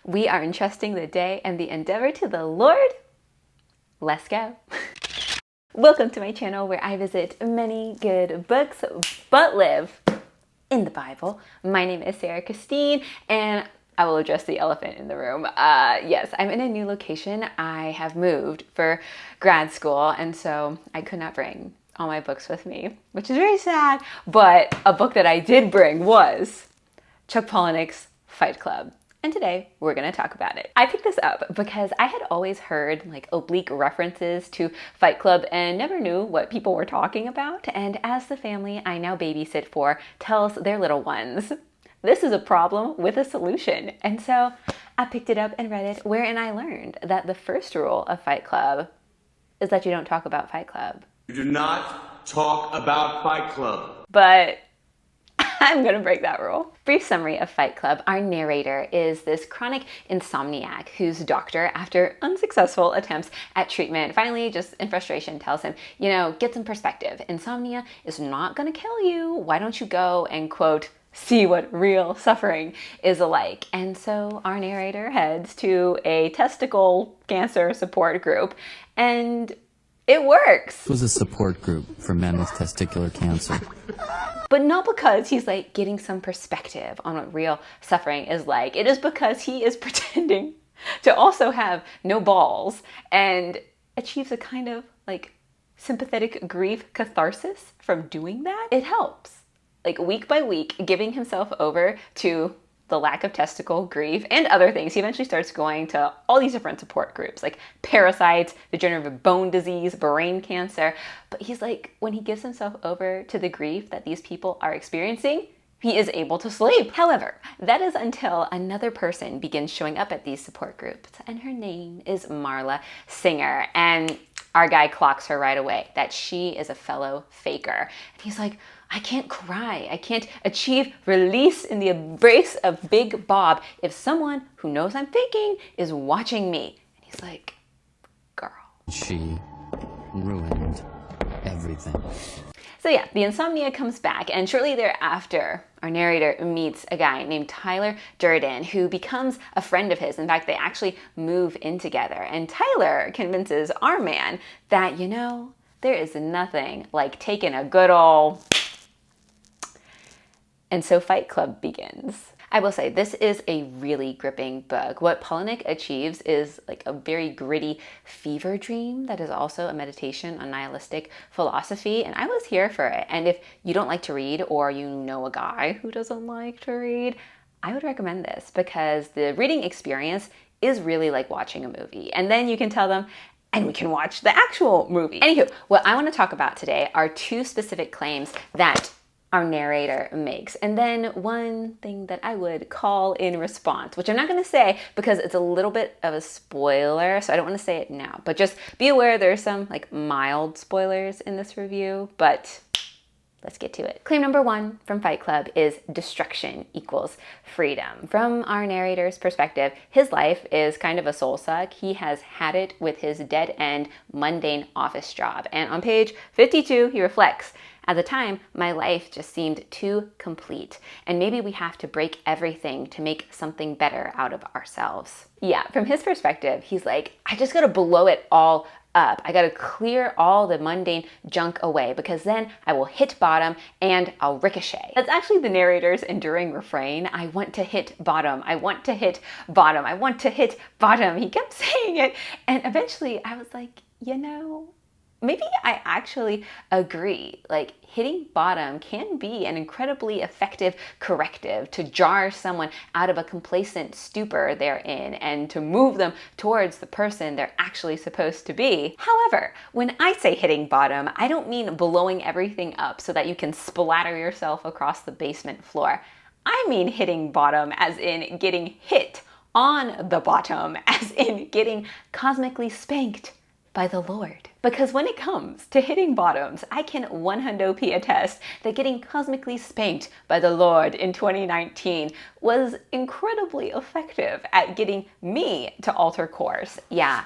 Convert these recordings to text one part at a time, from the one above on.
We are entrusting the day and the endeavor to the Lord. Let's go. Welcome to my channel where I visit many good books, but live in the Bible. My name is Sarah Christine, and I will address the elephant in the room. Yes, I'm in a new location. I have moved for grad school, and so I could not bring all my books with me, which is very sad. But a book that I did bring was Chuck Palahniuk's Fight Club. And today we're going to talk about it. I picked this up because I had always heard like oblique references to Fight Club and never knew what people were talking about. And as the family I now babysit for tells their little ones, this is a problem with a solution. And so I picked it up and read it, wherein I learned that the first rule of Fight Club is that you don't talk about Fight Club. You do not talk about Fight Club. But I'm gonna break that rule. Brief summary of Fight Club. Our narrator is this chronic insomniac whose doctor, after unsuccessful attempts at treatment, finally just in frustration tells him, get some perspective. Insomnia is not gonna kill you. Why don't you go and, quote, see what real suffering is like? And so our narrator heads to a testicle cancer support group, and it works. It was a support group for men with testicular cancer. But not because he's like getting some perspective on what real suffering is like. It is because he is pretending to also have no balls and achieves a kind of like sympathetic grief catharsis from doing that. It helps. Like week by week, giving himself over to the lack of testicle grief and other things. He eventually starts going to all these different support groups like parasites, degenerative bone disease, brain cancer. But he's like, when he gives himself over to the grief that these people are experiencing, he is able to sleep. However, that is until another person begins showing up at these support groups, and her name is Marla Singer. And our guy clocks her right away that she is a fellow faker. And he's like, I can't cry. I can't achieve release in the embrace of Big Bob if someone who knows I'm faking is watching me. And he's like, girl. She ruined everything. So yeah, the insomnia comes back, and shortly thereafter, our narrator meets a guy named Tyler Durden who becomes a friend of his. In fact, they actually move in together. And Tyler convinces our man that, there is nothing like taking a good old... And so Fight Club begins. I will say this is a really gripping book. What Palahniuk achieves is like a very gritty fever dream that is also a meditation on nihilistic philosophy, and I was here for it. And if you don't like to read, or you know a guy who doesn't like to read, I would recommend this because the reading experience is really like watching a movie. And then you can tell them, and we can watch the actual movie. Anywho, what I want to talk about today are two specific claims that our narrator makes, and then one thing that I would call in response, which I'm not going to say because it's a little bit of a spoiler, so I don't want to say it now, but just be aware there's some like mild spoilers in this review, but let's get to it. Claim number one from Fight Club is destruction equals freedom. From our narrator's perspective, his life is kind of a soul suck. He has had it with his dead-end, mundane office job. And on page 52, he reflects, at the time, my life just seemed too complete, and maybe we have to break everything to make something better out of ourselves. Yeah, from his perspective, he's like, I just gotta blow it all up. I gotta clear all the mundane junk away because then I will hit bottom and I'll ricochet. That's actually the narrator's enduring refrain. I want to hit bottom. I want to hit bottom. I want to hit bottom. He kept saying it, and eventually I was like, maybe I actually agree. Like, hitting bottom can be an incredibly effective corrective to jar someone out of a complacent stupor they're in and to move them towards the person they're actually supposed to be. However, when I say hitting bottom, I don't mean blowing everything up so that you can splatter yourself across the basement floor. I mean hitting bottom as in getting hit on the bottom, as in getting cosmically spanked by the Lord. Because when it comes to hitting bottoms, I can 100p attest that getting cosmically spanked by the Lord in 2019 was incredibly effective at getting me to alter course. Yeah,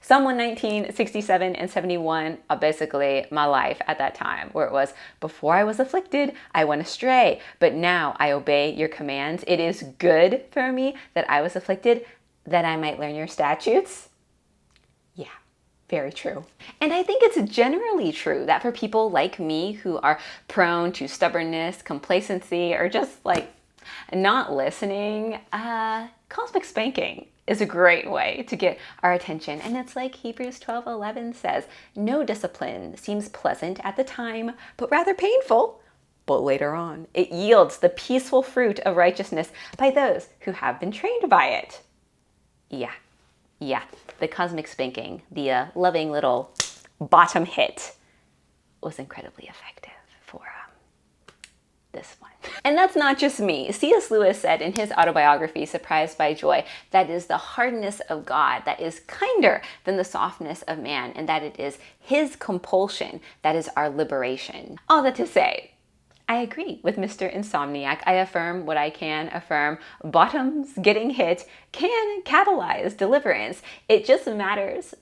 Psalm 119, 67, and 71 are basically my life at that time, where it was, before I was afflicted, I went astray, but now I obey your commands. It is good for me that I was afflicted, that I might learn your statutes. Yeah, very true. And I think it's generally true that for people like me who are prone to stubbornness, complacency, or just like not listening, cosmic spanking is a great way to get our attention. And it's like Hebrews 12:11 says, no discipline seems pleasant at the time, but rather painful. But later on, it yields the peaceful fruit of righteousness by those who have been trained by it. Yeah, the cosmic spanking, the loving little bottom hit was incredibly effective for this one. And that's not just me. C.S. Lewis said in his autobiography, Surprised by Joy, that is the hardness of God that is kinder than the softness of man, and that it is his compulsion that is our liberation. All that to say, I agree with Mr. Insomniac. I affirm what I can affirm. Bottoms getting hit can catalyze deliverance. It just matters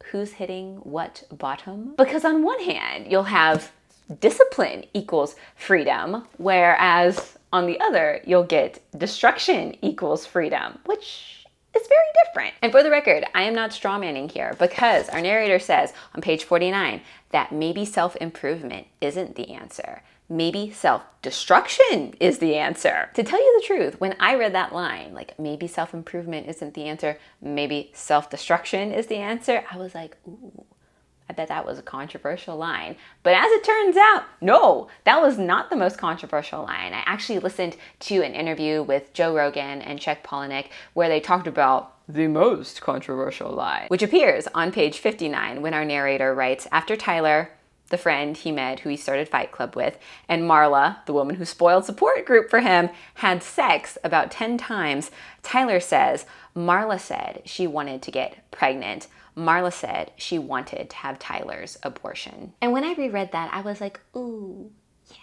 who's hitting what bottom. Because on one hand, you'll have discipline equals freedom, whereas on the other, you'll get destruction equals freedom, which is very different. And for the record, I am not strawmanning here, because our narrator says on page 49 that maybe self-improvement isn't the answer. Maybe self-destruction is the answer. To tell you the truth, when I read that line, like maybe self-improvement isn't the answer, maybe self-destruction is the answer, I was like, ooh, I bet that was a controversial line. But as it turns out, no, that was not the most controversial line. I actually listened to an interview with Joe Rogan and Chuck Palahniuk where they talked about the most controversial line, which appears on page 59 when our narrator writes, after Tyler, the friend he met who he started Fight Club with, and Marla, the woman who spoiled support group for him, had sex about 10 times, Tyler says, Marla said she wanted to get pregnant. Marla said she wanted to have Tyler's abortion. And when I reread that, I was like, ooh, yeah.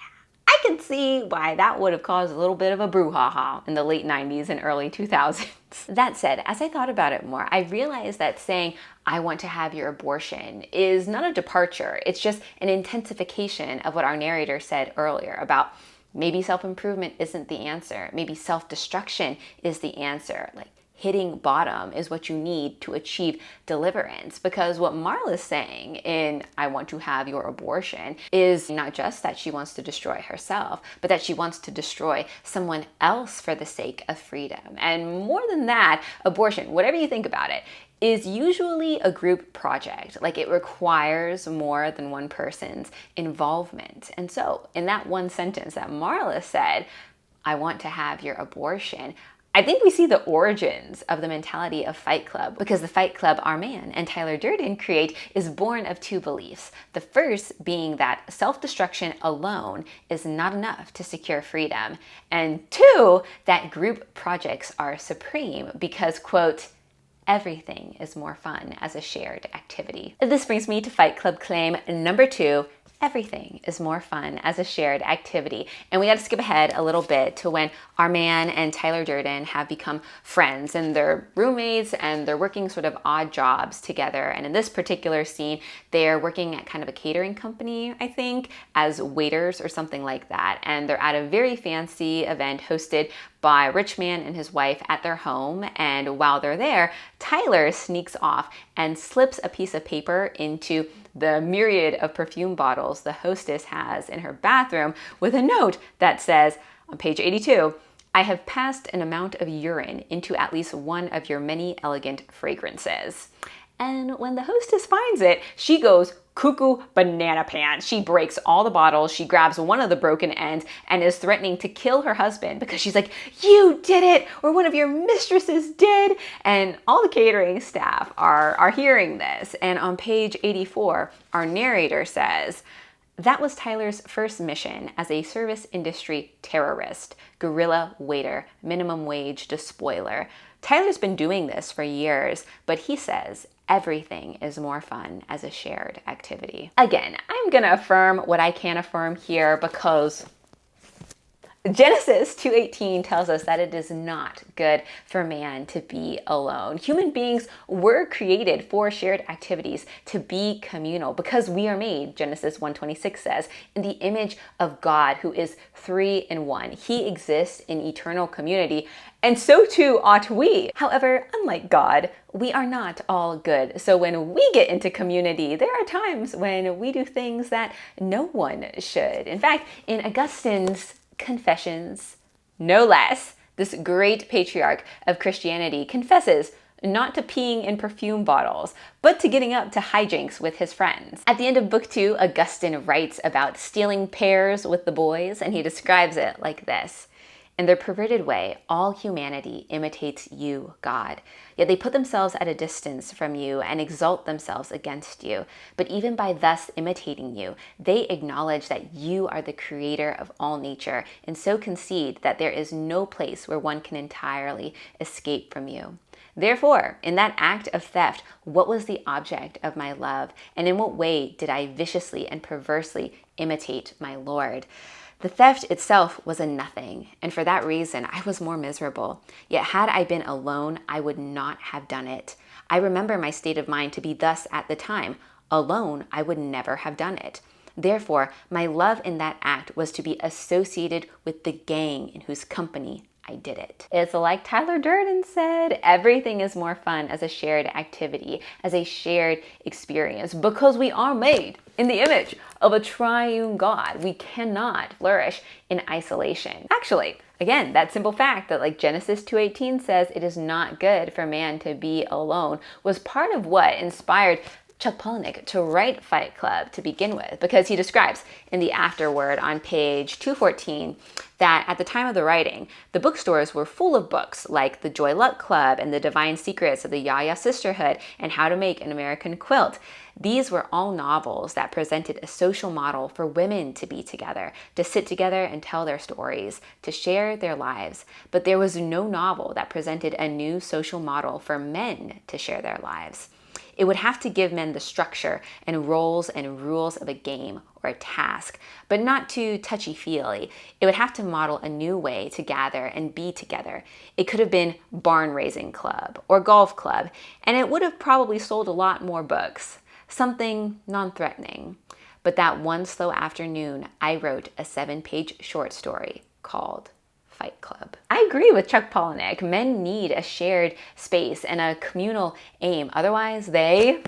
I can see why that would have caused a little bit of a brouhaha in the late 90s and early 2000s. That said, as I thought about it more, I realized that saying, I want to have your abortion is not a departure. It's just an intensification of what our narrator said earlier about maybe self-improvement isn't the answer. Maybe self-destruction is the answer. Like, hitting bottom is what you need to achieve deliverance. Because what Marla's saying in I want to have your abortion is not just that she wants to destroy herself, but that she wants to destroy someone else for the sake of freedom. And more than that, abortion, whatever you think about it, is usually a group project. Like, it requires more than one person's involvement. And so in that one sentence that Marla said, I want to have your abortion, I think we see the origins of the mentality of Fight Club, because the Fight Club our man and Tyler Durden create is born of two beliefs. The first being that self-destruction alone is not enough to secure freedom. And two, that group projects are supreme because, quote, everything is more fun as a shared activity. This brings me to Fight Club claim number 2. Everything is more fun as a shared activity. And we got to skip ahead a little bit to when our man and Tyler Durden have become friends and they're roommates and they're working sort of odd jobs together. And in this particular scene, they're working at kind of a catering company, I think, as waiters or something like that. And they're at a very fancy event hosted by a rich man and his wife at their home. And while they're there, Tyler sneaks off and slips a piece of paper into the myriad of perfume bottles the hostess has in her bathroom with a note that says, on page 82, I have passed an amount of urine into at least one of your many elegant fragrances. And when the hostess finds it, she goes cuckoo banana pants. She breaks all the bottles. She grabs one of the broken ends and is threatening to kill her husband because she's like, you did it, or one of your mistresses did. And all the catering staff are hearing this. And on page 84, our narrator says, that was Tyler's first mission as a service industry terrorist, guerrilla waiter, minimum wage despoiler. Tyler's been doing this for years, but he says everything is more fun as a shared activity. Again, I'm gonna affirm what I can affirm here because Genesis 2:18 tells us that it is not good for man to be alone. Human beings were created for shared activities, to be communal, because we are made, Genesis 1:26 says, in the image of God, who is 3 in 1. He exists in eternal community, and so too ought we. However, unlike God, we are not all good. So when we get into community, there are times when we do things that no one should. In fact, in Augustine's Confessions, no less, this great patriarch of Christianity confesses not to peeing in perfume bottles, but to getting up to hijinks with his friends. At the end of book 2, Augustine writes about stealing pears with the boys, and he describes it like this. In their perverted way, all humanity imitates you, God. Yet they put themselves at a distance from you and exalt themselves against you. But even by thus imitating you, they acknowledge that you are the creator of all nature, and so concede that there is no place where one can entirely escape from you. Therefore, in that act of theft, what was the object of my love? And in what way did I viciously and perversely imitate my Lord? The theft itself was a nothing, and for that reason, I was more miserable. Yet had I been alone, I would not have done it. I remember my state of mind to be thus at the time. Alone, I would never have done it. Therefore, my love in that act was to be associated with the gang in whose company I did it. It's like Tyler Durden said, everything is more fun as a shared activity, as a shared experience, because we are made in the image of a triune God. We cannot flourish in isolation. Actually, again, that simple fact that like Genesis 2:18 says it is not good for man to be alone was part of what inspired Chuck Palahniuk to write Fight Club to begin with, because he describes in the afterword on page 214 that at the time of the writing, the bookstores were full of books like The Joy Luck Club and The Divine Secrets of the Yaya Sisterhood and How to Make an American Quilt. These were all novels that presented a social model for women to be together, to sit together and tell their stories, to share their lives. But there was no novel that presented a new social model for men to share their lives. It would have to give men the structure and roles and rules of a game or a task, but not too touchy-feely. It would have to model a new way to gather and be together. It could have been barn raising club or golf club, and it would have probably sold a lot more books, something non-threatening. But that one slow afternoon, I wrote a 7-page short story called Fight Club. I agree with Chuck Palahniuk. Men need a shared space and a communal aim. Otherwise, they,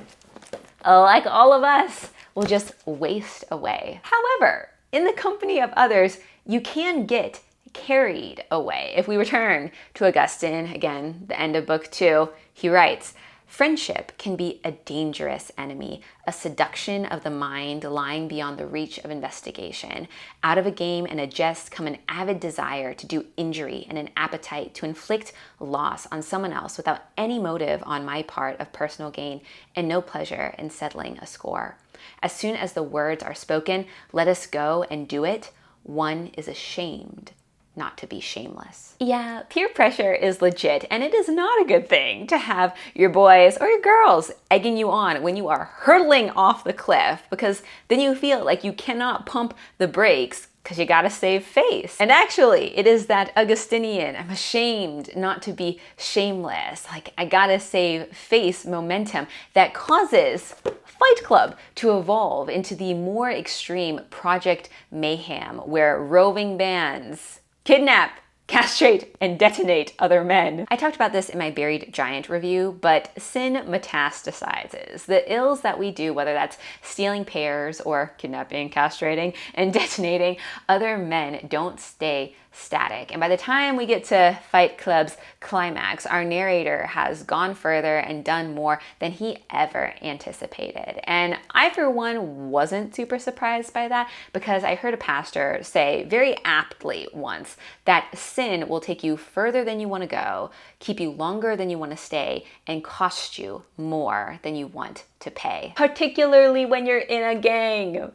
like all of us, will just waste away. However, in the company of others, you can get carried away. If we return to Augustine, again, the end of book 2, he writes, friendship can be a dangerous enemy, a seduction of the mind lying beyond the reach of investigation. Out of a game and a jest come an avid desire to do injury and an appetite to inflict loss on someone else without any motive on my part of personal gain and no pleasure in settling a score. As soon as the words are spoken, let us go and do it, one is ashamed not to be shameless. Yeah, peer pressure is legit, and it is not a good thing to have your boys or your girls egging you on when you are hurtling off the cliff, because then you feel like you cannot pump the brakes because you gotta save face. And actually, it is that Augustinian, I'm ashamed not to be shameless, like I gotta save face momentum that causes Fight Club to evolve into the more extreme Project Mayhem, where roving bands kidnap, castrate, and detonate other men. I talked about this in my Buried Giant review, but sin metastasizes. The ills that we do, whether that's stealing pears or kidnapping, castrating, and detonating other men, don't stay static. And by the time we get to Fight Club's climax, our narrator has gone further and done more than he ever anticipated. And I, for one, wasn't super surprised by that, because I heard a pastor say very aptly once that sin will take you further than you want to go, keep you longer than you want to stay, and cost you more than you want to pay. Particularly when you're in a gang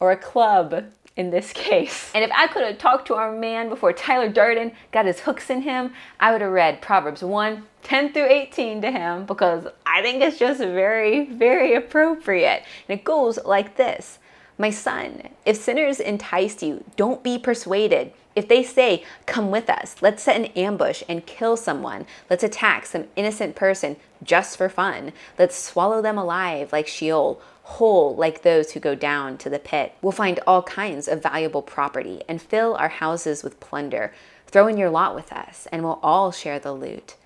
or a club, in this case. And if I could have talked to our man before Tyler Durden got his hooks in him, I would have read Proverbs 1:10-18 to him, because I think it's just very, very appropriate. And it goes like this. My son, if sinners entice you, don't be persuaded. If they say, come with us, let's set an ambush and kill someone. Let's attack some innocent person just for fun. Let's swallow them alive like Sheol, whole like those who go down to the pit. We'll find all kinds of valuable property and fill our houses with plunder. Throw in your lot with us and we'll all share the loot.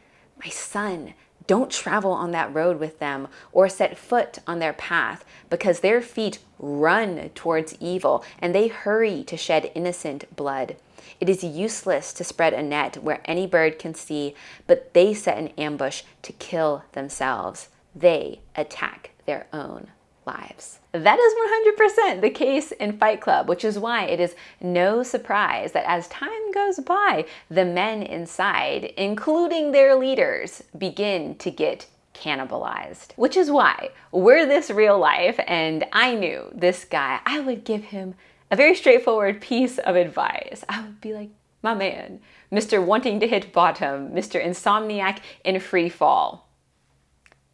My son, don't travel on that road with them or set foot on their path, because their feet run towards evil and they hurry to shed innocent blood. It is useless to spread a net where any bird can see, but they set an ambush to kill themselves. They attack their own lives. That is 100% the case in Fight Club, which is why it is no surprise that as time goes by, the men inside, including their leaders, begin to get cannibalized. Which is why, were this real life and I knew this guy, I would give him a very straightforward piece of advice. I would be like, my man, Mr. Wanting to Hit Bottom, Mr. Insomniac in Free Fall,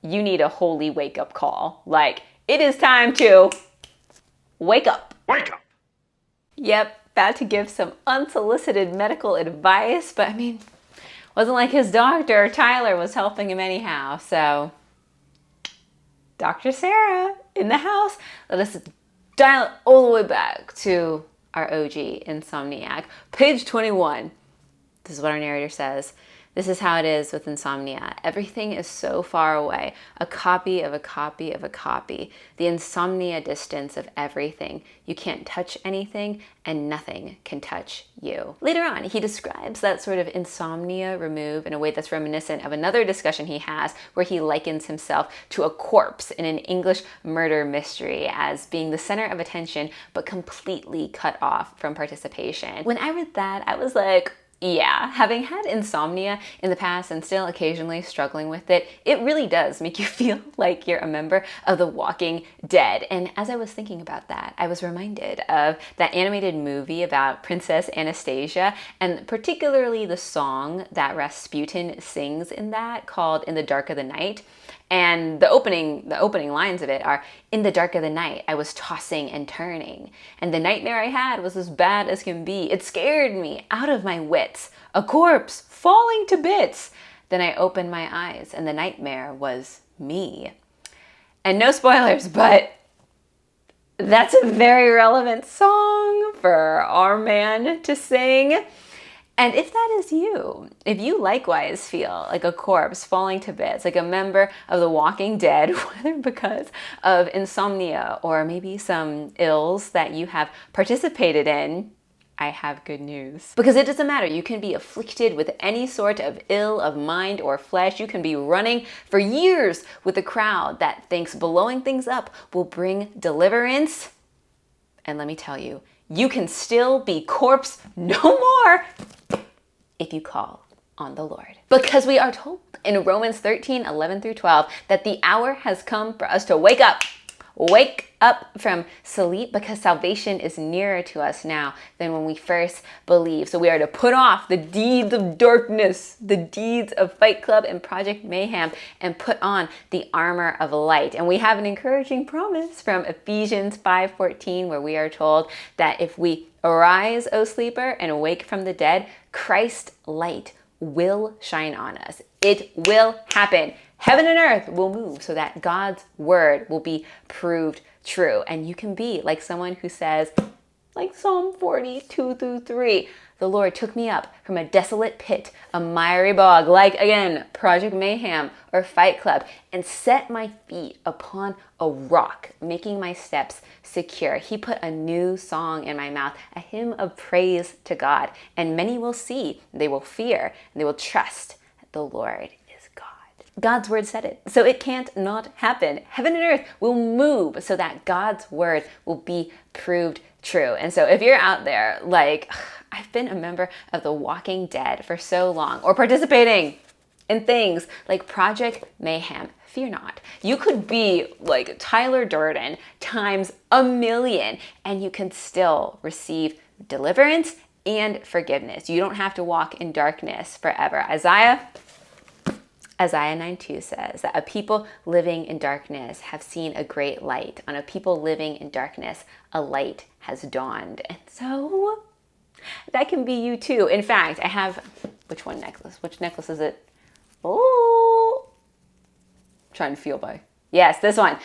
you need a holy wake-up call. Like, it is time to wake up. Wake up! Yep, about to give some unsolicited medical advice, but I mean, wasn't like his doctor, Tyler, was helping him anyhow. So, Dr. Sarah in the house, let us dial it all the way back to our OG, Insomniac. Page 21. This is what our narrator says. This is how it is with insomnia. Everything is so far away, a copy of a copy of a copy, the insomnia distance of everything. You can't touch anything and nothing can touch you. Later on, he describes that sort of insomnia remove in a way that's reminiscent of another discussion he has where he likens himself to a corpse in an English murder mystery as being the center of attention but completely cut off from participation. When I read that, I was like, yeah, having had insomnia in the past and still occasionally struggling with it, it really does make you feel like you're a member of The Walking Dead. And as I was thinking about that, I was reminded of that animated movie about Princess Anastasia, and particularly the song that Rasputin sings in that called In the Dark of the Night. And the opening lines of it are, in the dark of the night, I was tossing and turning. And the nightmare I had was as bad as can be. It scared me out of my wits. A corpse falling to bits. Then I opened my eyes and the nightmare was me. And no spoilers, but that's a very relevant song for our man to sing. And if that is you, if you likewise feel like a corpse falling to bits, like a member of The Walking Dead, whether because of insomnia or maybe some ills that you have participated in, I have good news. Because it doesn't matter. You can be afflicted with any sort of ill of mind or flesh. You can be running for years with a crowd that thinks blowing things up will bring deliverance. And let me tell you, you can still be corpse no more if you call on the Lord. Because we are told in Romans 13:11-12 that the hour has come for us to wake up. Wake up from sleep, because salvation is nearer to us now than when we first believed. So we are to put off the deeds of darkness, the deeds of Fight Club and Project Mayhem, and put on the armor of light. And we have an encouraging promise from Ephesians 5:14, where we are told that if we arise, O sleeper, and awake from the dead, Christ's light will shine on us. It will happen. Heaven and earth will move so that God's word will be proved true. And you can be like someone who says, like Psalm 42-3, the Lord took me up from a desolate pit, a miry bog, like, again, Project Mayhem or Fight Club, and set my feet upon a rock, making my steps secure. He put a new song in my mouth, a hymn of praise to God. And many will see, they will fear, and they will trust that the Lord is God. God's word said it, so it can't not happen. Heaven and earth will move so that God's word will be proved true. And so if you're out there like, I've been a member of The Walking Dead for so long, or participating in things like Project Mayhem, fear not. You could be like Tyler Durden times 1,000,000, and you can still receive deliverance and forgiveness. You don't have to walk in darkness forever. Isaiah 9:2 says that a people living in darkness have seen a great light. On a people living in darkness, a light has dawned. And so That can be you too. In fact, I have, which necklace? Which necklace is it? Oh, trying to feel by. Yes, this one.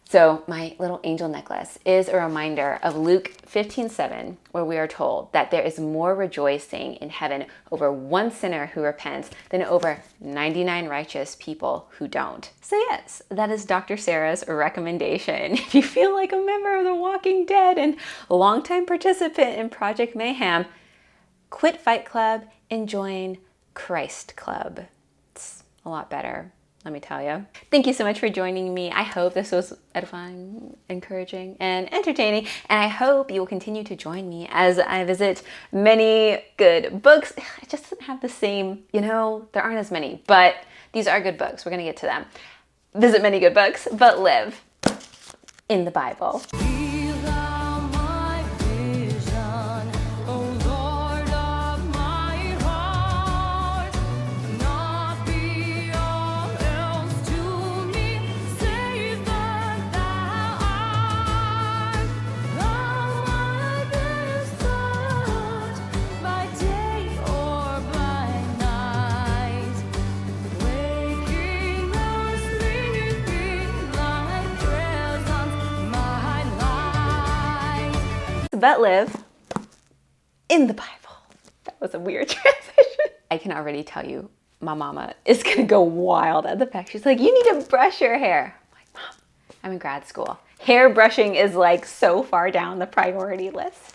So my little angel necklace is a reminder of Luke 15:7, where we are told that there is more rejoicing in heaven over one sinner who repents than over 99 righteous people who don't. So yes, that is Dr. Sarah's recommendation. If you feel like a member of the Walking Dead and a longtime participant in Project Mayhem, quit Fight Club and join Christ Club. It's a lot better, let me tell you. Thank you so much for joining me. I hope this was edifying, encouraging, and entertaining. And I hope you will continue to join me as I visit many good books. It just doesn't have the same, there aren't as many, but these are good books. We're going to get to them. Visit many good books, but live in the Bible. But live in the Bible. That was a weird transition. I can already tell you, my mama is gonna go wild at the back. She's like, you need to brush your hair. I'm like, Mom, I'm in grad school. Hair brushing is like so far down the priority list.